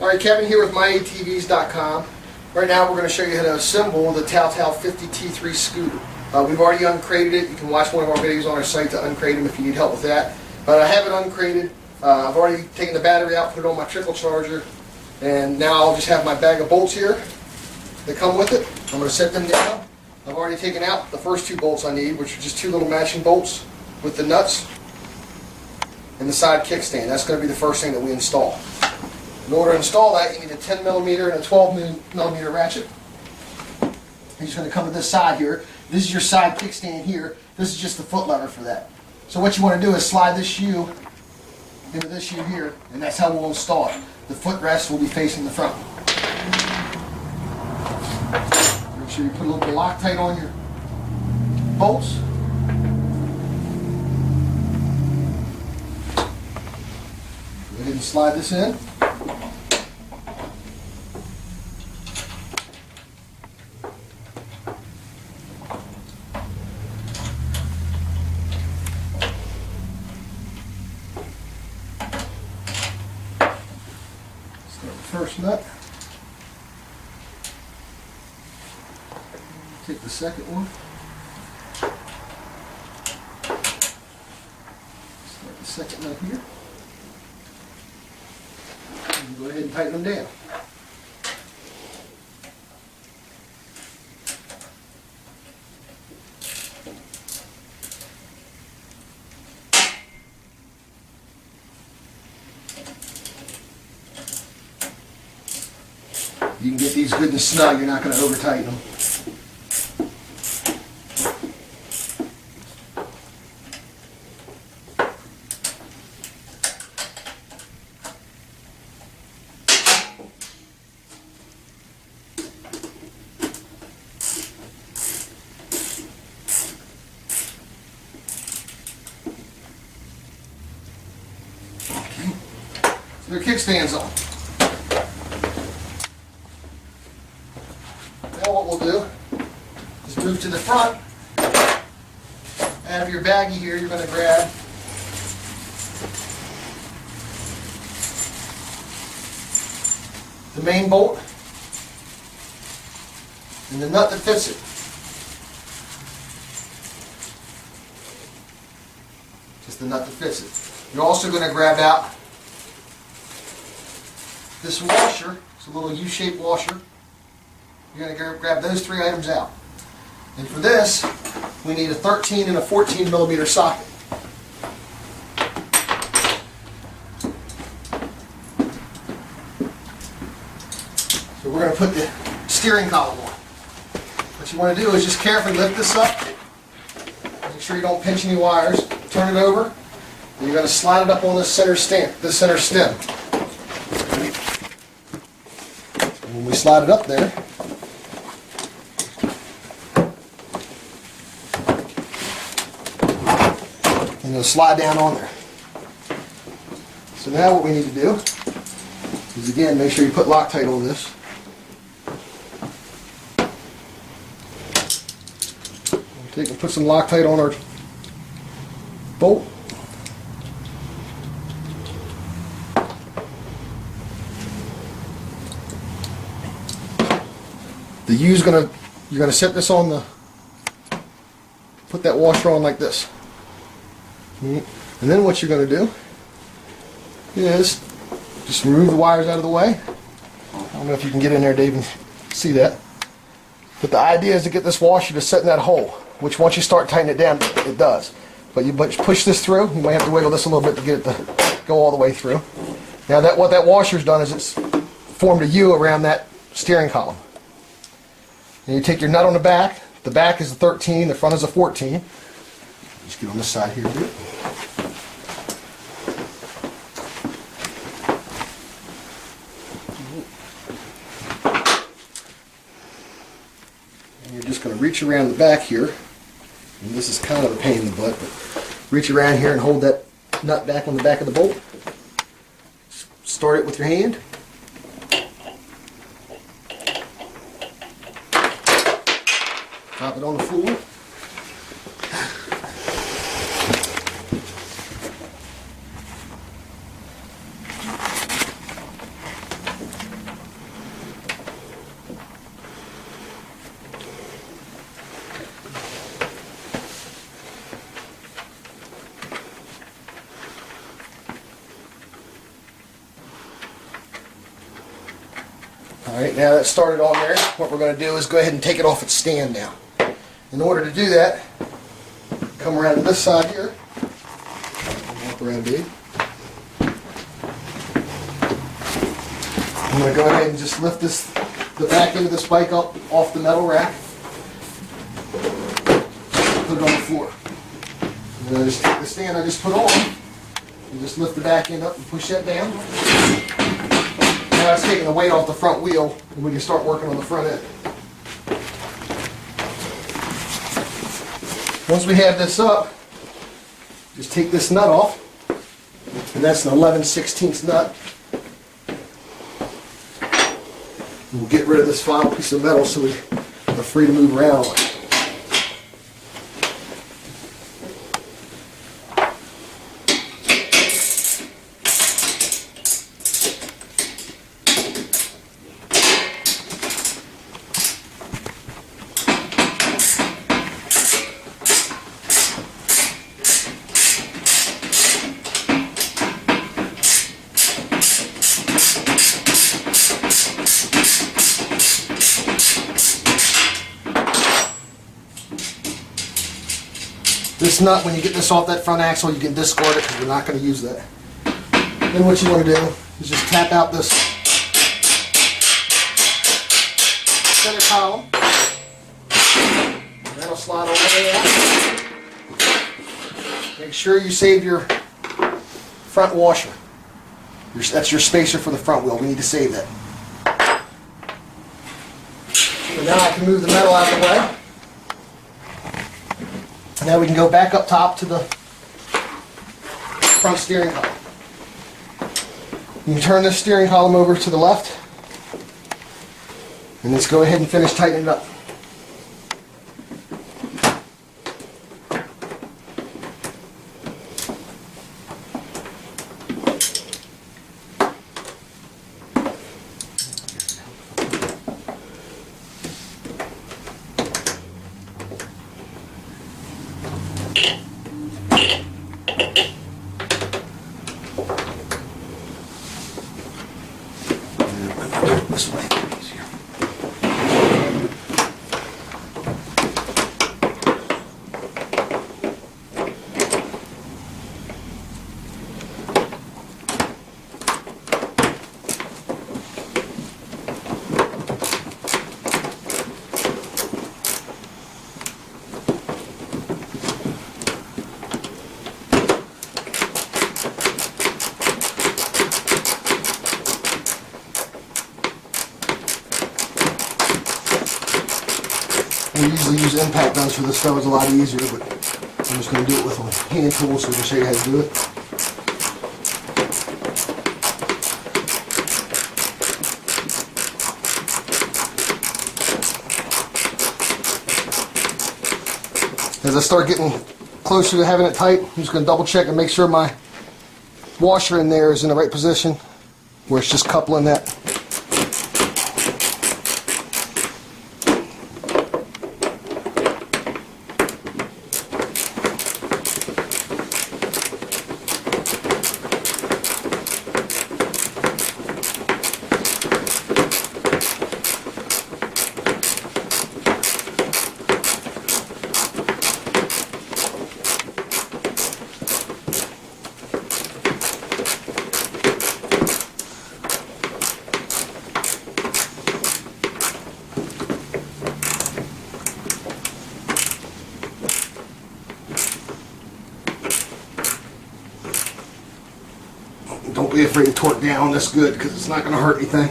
Alright, Kevin here with myatvs.com. Right now we're going to show you how to assemble the TAO CY50 T3 scooter. We've already uncrated it. You can watch one of our videos on our site to uncrate them if you need help with that. But I have it uncrated. I've already taken the battery out, put it on my trickle charger, and now I'll just have my bag of bolts here that come with it. I'm going to set them down. I've already taken out the first two bolts I need, which are just two little matching bolts with the nuts and the side kickstand. That's going to be the first thing that we install. In order to install that, you need a 10mm and a 12mm ratchet. You're just going to come to this side here. This is your side kickstand here. This is just the foot lever for that. So what you want to do is slide this U into this U here, and that's how we'll install it. The footrest will be facing the front. Make sure you put a little bit of Loctite on your bolts. Go ahead and slide this in. Start the first nut. Take the second one. Start the second nut here. And go ahead and tighten them down. You can get these good and snug, you're not going to over tighten them. So their kickstands on. Now what we'll do is move to the front. Out of your baggie here, you're going to grab the main bolt and the nut that fits it. Just the nut that fits it. You're also going to grab out this washer. It's a little U-shaped washer. You're going to grab those three items out. And for this, we need a 13 and a 14mm socket. So we're going to put the steering column on. What you want to do is just carefully lift this up. Make sure you don't pinch any wires. Turn it over. And you're going to slide it up on this center stem. When we slide it up there, and it'll slide down on there. So now what we need to do is, again, make sure you put Loctite on this. We'll take and put some Loctite on our bolt. The U's you're gonna set this on the, put that washer on like this. And then what you're going to do is just remove the wires out of the way. I don't know if you can get in there, Dave, and see that. But the idea is to get this washer to set in that hole, which once you start tightening it down, it does. But you push this through. You might have to wiggle this a little bit to get it to go all the way through. Now what that washer's done is it's formed a U around that steering column. And you take your nut on the back. The back is a 13, the front is a 14. Just get on this side here, too. And you're just going to reach around the back here. And this is kind of a pain in the butt, but reach around here and hold that nut back on the back of the bolt. Start it with your hand. Drop it on the floor. Alright, now that's started on there, what we're going to do is go ahead and take it off its stand now. In order to do that, come around to this side here. Walk around, dude. I'm going to go ahead and just lift the back end of this bike up off the metal rack. Put it on the floor. And then just take the stand I just put on and just lift the back end up and push that down. Now it's taking the weight off the front wheel and we can start working on the front end. Once we have this up, just take this nut off, and that's an 11/16 nut. And we'll get rid of this final piece of metal so we are free to move around on it. This nut, when you get this off that front axle, you can discard it because we're not going to use that. Then what you want to do is just tap out this center column. And that'll slide all the way out. Make sure you save your front washer. That's your spacer for the front wheel. We need to save that. So now I can move the metal out of the way. Now we can go back up top to the front steering column. You can turn this steering column over to the left, and let's go ahead and finish tightening it up. This way. Easier. We usually use impact guns for this stuff. It's a lot easier, but I'm just going to do it with a hand tool so we can show you how to do it. As I start getting closer to having it tight, I'm just going to double check and make sure my washer in there is in the right position where it's just coupling that. Don't be afraid to torque down. That's good because it's not going to hurt anything.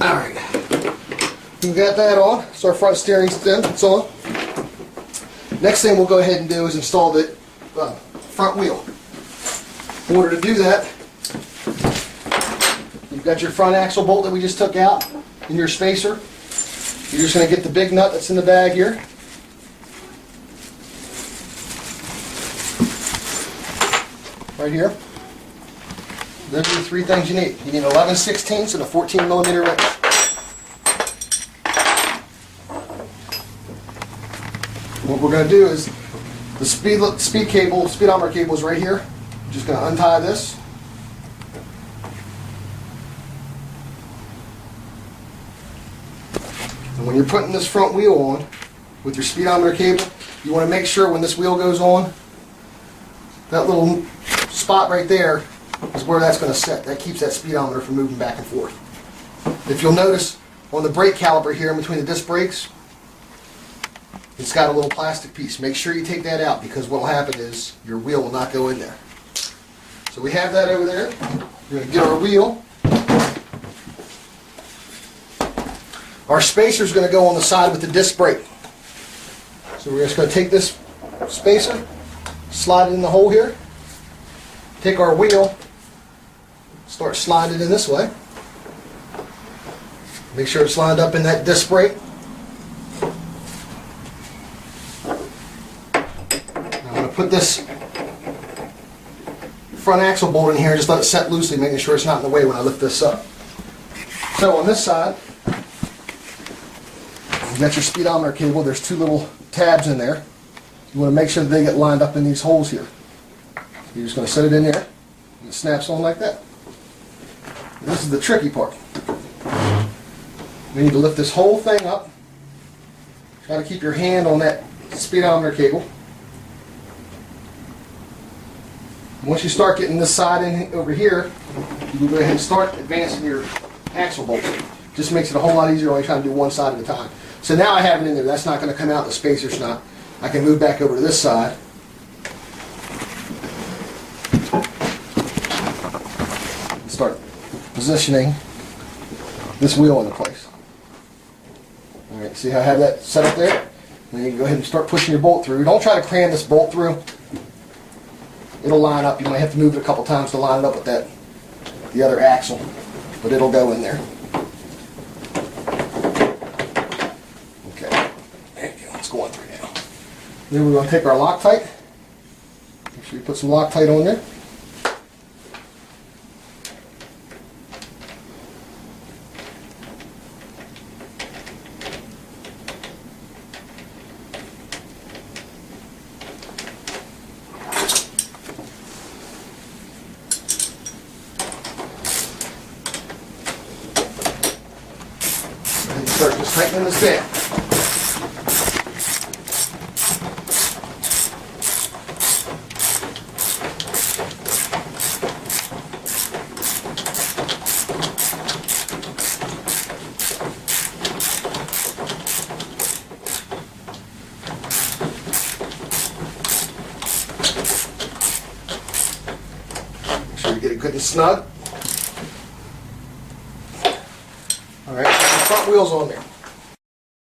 Alright. We got that on. So our front steering's in. It's on. Next thing we'll go ahead and do is install the front wheel. In order to do that, you've got your front axle bolt that we just took out and your spacer. You're just going to get the big nut that's in the bag here. Right here. Those are the three things you need. You need an 11/16 and a 14mm wrench. What we're going to do is the speedometer cable is right here. I'm just going to untie this. And when you're putting this front wheel on with your speedometer cable, you want to make sure when this wheel goes on, that little spot right there is where that's going to sit. That keeps that speedometer from moving back and forth. If you'll notice on the brake caliper here in between the disc brakes, it's got a little plastic piece. Make sure you take that out, because what will happen is your wheel will not go in there. So we have that over there. We're going to get our wheel. Our spacer is going to go on the side with the disc brake. So we're just going to take this spacer, slide it in the hole here, take our wheel, start sliding it in this way. Make sure it's lined up in that disc brake. I'm going to put this front axle bolt in here and just let it set loosely, making sure it's not in the way when I lift this up. So on this side, you got your speedometer cable. There's two little tabs in there. You want to make sure that they get lined up in these holes here. You're just going to set it in there, and it snaps on like that. And this is the tricky part. We need to lift this whole thing up. Try to keep your hand on that speedometer cable. Once you start getting this side in over here, you can go ahead and start advancing your axle bolt. Just makes it a whole lot easier when you're trying to do one side at a time. So now I have it in there. That's not going to come out. The spacer's not. I can move back over to this side. And start positioning this wheel into place. All right, see how I have that set up there? Then you can go ahead and start pushing your bolt through. Don't try to cram this bolt through. It'll line up. You might have to move it a couple times to line it up with the other axle, but it'll go in there. Okay, there you go. It's going through now. Then we're going to take our Loctite. Make sure you put some Loctite on there. And start just tightening this down. Make sure you get it good and snug. Alright, the front wheel's on there.